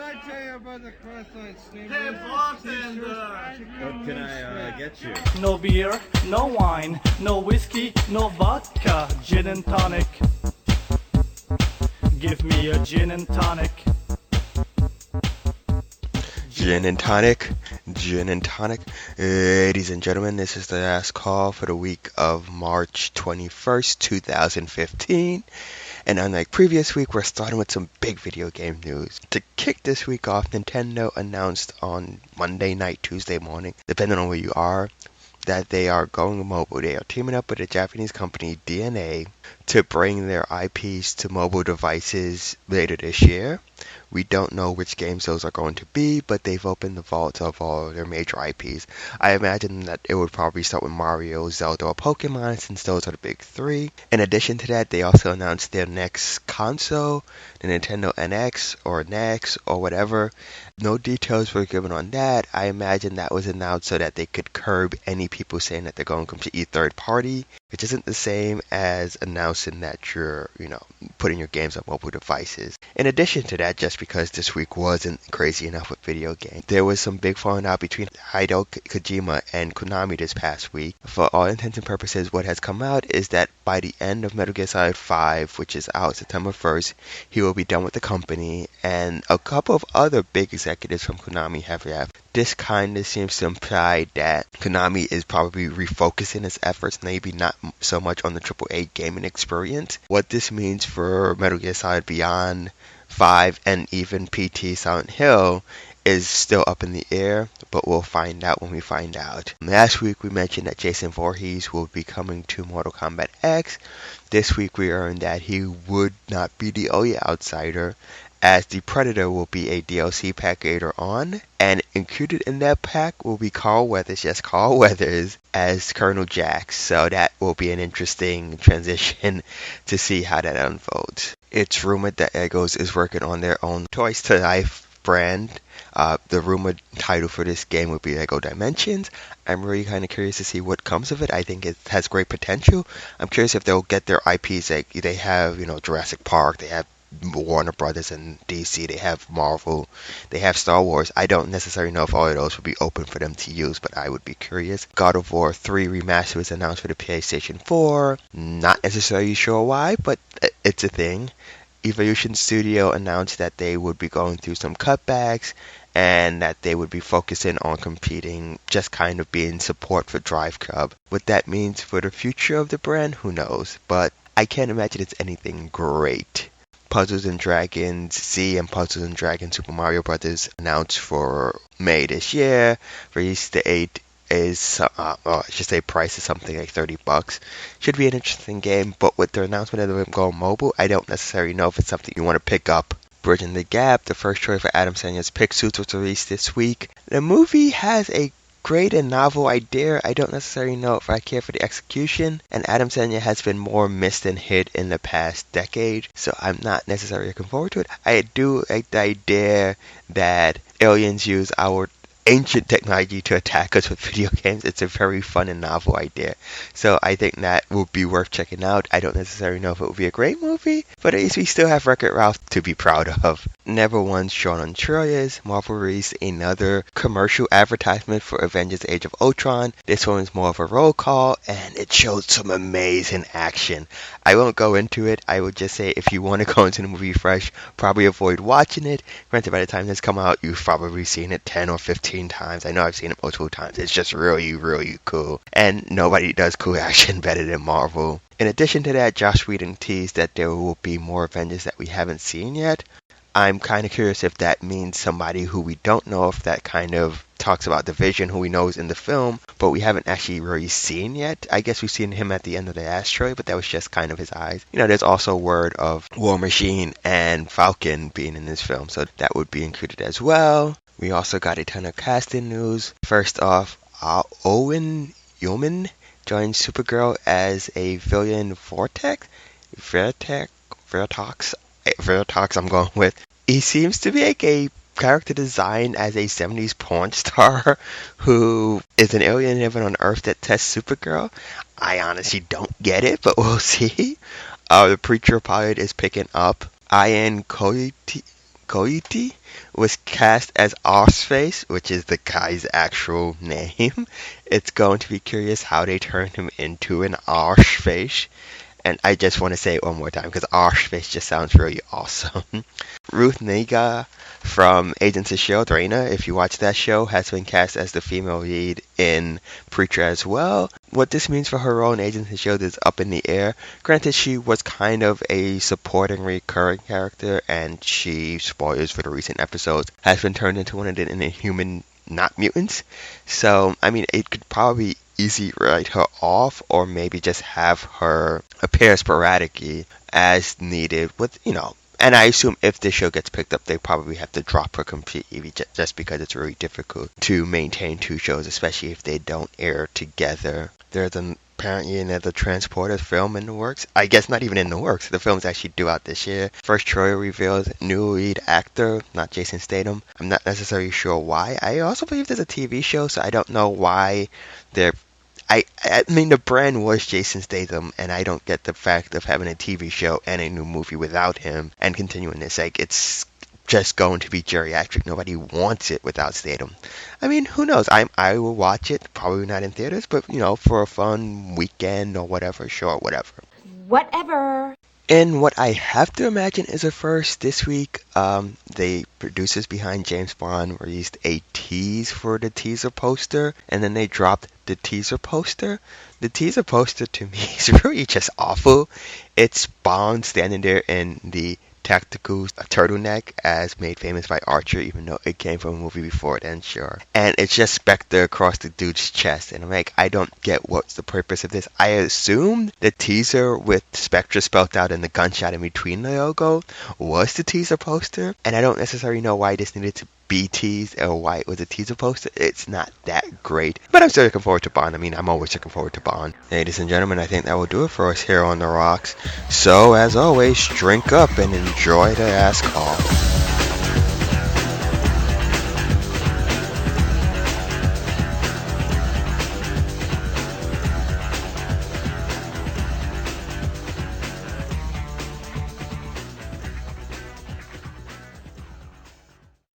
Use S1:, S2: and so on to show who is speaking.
S1: I tell you about the cross-eyed Steve?
S2: What can I get you?
S3: No beer, no wine, no whiskey, no vodka, gin and tonic. Give me a gin and tonic.
S4: Gin and tonic, gin and tonic. Ladies and gentlemen, this is the last call for the week of March 21st, 2015. And unlike previous week, we're starting with some big video game news. To kick this week off, Nintendo announced on Monday night, Tuesday morning, depending on where you are, that they are going mobile. They are teaming up with a Japanese company, DeNA, to bring their IPs to mobile devices later this year. We don't know which games those are going to be, but they've opened the vault of all their major IPs. I imagine that it would probably start with Mario, Zelda, or Pokemon, since those are the big three. In addition to that, they also announced their next console, the Nintendo NX or NEX or whatever. No details were given on that. I imagine that was announced so that they could curb any people saying that they're going completely third party, which isn't the same as announcing that you're, putting your games on mobile devices. In addition to that, just because this week wasn't crazy enough with video games, there was some big falling out between Hideo Kojima and Konami this past week. For all intents and purposes, what has come out is that by the end of Metal Gear Solid 5, which is out September 1st, he will be done with the company, and a couple of other big executives from Konami have left. This kind of seems to imply that Konami is probably refocusing its efforts, maybe not so much on the AAA gaming experience. What this means for Metal Gear Solid Beyond 5 and even PT Silent Hill is still up in the air, but we'll find out when we find out. Last week we mentioned that Jason Voorhees will be coming to Mortal Kombat X. This week we learned that he would not be the only outsider, as the Predator will be a DLC pack later on, and included in that pack will be Carl Weathers, yes, Carl Weathers, as Colonel Jax, so that will be an interesting transition to see how that unfolds. It's rumored that Egos is working on their own Toys to Life brand. The rumored title for this game would be Lego Dimensions. I'm really kind of curious to see what comes of it. I think it has great potential. I'm curious if they'll get their IPs, like they have, Jurassic Park, they have Warner Brothers and DC, they have Marvel, they have Star Wars. I don't necessarily know if all of those would be open for them to use, but I would be curious. God of War 3 Remastered was announced for the PlayStation 4. Not necessarily sure why, but it's a thing. Evolution Studio announced that they would be going through some cutbacks and that they would be focusing on competing, just kind of being support for Drive Club. What that means for the future of the brand, who knows? But I can't imagine it's anything great. Puzzles and Dragons Z and Puzzles and Dragons Super Mario Bros. Announced for May this year. Release date is, price is something like $30. Should be an interesting game, but with the announcement of them going mobile, I don't necessarily know if it's something you want to pick up. Bridging the Gap, the first choice for Adam Sandler's Pixels, was released this week. The movie has a great and novel idea. I don't necessarily know if I care for the execution, and Adam Sandler has been more missed than hit in the past decade, so I'm not necessarily looking forward to it. I do like the idea that aliens use our ancient technology to attack us with video games. It's a very fun and novel idea, so I think that will be worth checking out. I don't necessarily know if it will be a great movie, but at least we still have Wreck-It Ralph to be proud of. Never once shown on trailers, Marvel released another commercial advertisement for Avengers Age of Ultron. This one is more of a roll call, and it showed some amazing action. I won't go into it. I would just say if you want to go into the movie fresh, probably avoid watching it. Granted, by the time this come out, you've probably seen it 10 or 15 times. I know I've seen it multiple times. It's just really, really cool. And nobody does cool action better than Marvel. In addition to that, Joss Whedon teased that there will be more Avengers that we haven't seen yet. I'm kind of curious if that means somebody who we don't know, if that kind of talks about the Vision, who we know is in the film, but we haven't actually really seen yet. I guess we've seen him at the end of the last trailer, but that was just kind of his eyes. There's also word of War Machine and Falcon being in this film, so that would be included as well. We also got a ton of casting news. First off, Owen Yeoman joined Supergirl as a villain Vertex, I'm going with. He seems to be like a character design as a 70s porn star who is an alien living on Earth that tests Supergirl. I honestly don't get it, but we'll see. The Preacher pilot is picking up. Ian Koiti was cast as Arseface, which is the guy's actual name. It's going to be curious how they turn him into an Arseface. And I just want to say it one more time because Arseface just sounds really awesome. Ruth Negga from Agents of S.H.I.E.L.D., DeNA, if you watch that show, has been cast as the female lead in Preacher as well. What this means for her role in Agents of S.H.I.E.L.D. is up in the air. Granted, she was kind of a supporting recurring character, and she, spoilers for the recent episodes, has been turned into one of the Inhuman not mutants. So, I mean, it could probably easily write her off, or maybe just have her appear sporadically as needed with, and I assume if this show gets picked up, they probably have to drop her completely just because it's really difficult to maintain two shows, especially if they don't air together. There's apparently another Transporters film in the works. I guess not even in the works. The film's actually due out this year. First trailer reveals new lead actor, not Jason Statham. I'm not necessarily sure why. I also believe there's a TV show, so I don't know why they're I mean, the brand was Jason Statham, and I don't get the fact of having a TV show and a new movie without him and continuing this. Like, it's just going to be geriatric. Nobody wants it without Statham. I mean, who knows? I will watch it, probably not in theaters, but, for a fun weekend or whatever, sure, whatever.
S2: Whatever.
S4: And what I have to imagine is a first this week, the producers behind James Bond released a tease for the teaser poster, and then they dropped the teaser poster. The teaser poster to me is really just awful. It's Bond standing there in the tactical turtleneck as made famous by Archer, even though it came from a movie before then, sure. And it's just Spectre across the dude's chest, and I'm like, I don't get what's the purpose of this. I assumed the teaser with Spectre spelled out and the gunshot in between the logo was the teaser poster, and I don't necessarily know why this needed to be teased or why it was a teaser poster. It's not that great, but I'm still looking forward to Bond. I mean, I'm always looking forward to Bond. Ladies and gentlemen, I think that will do it for us here on The Rocks. So, as always, drink up and enjoy the ass call.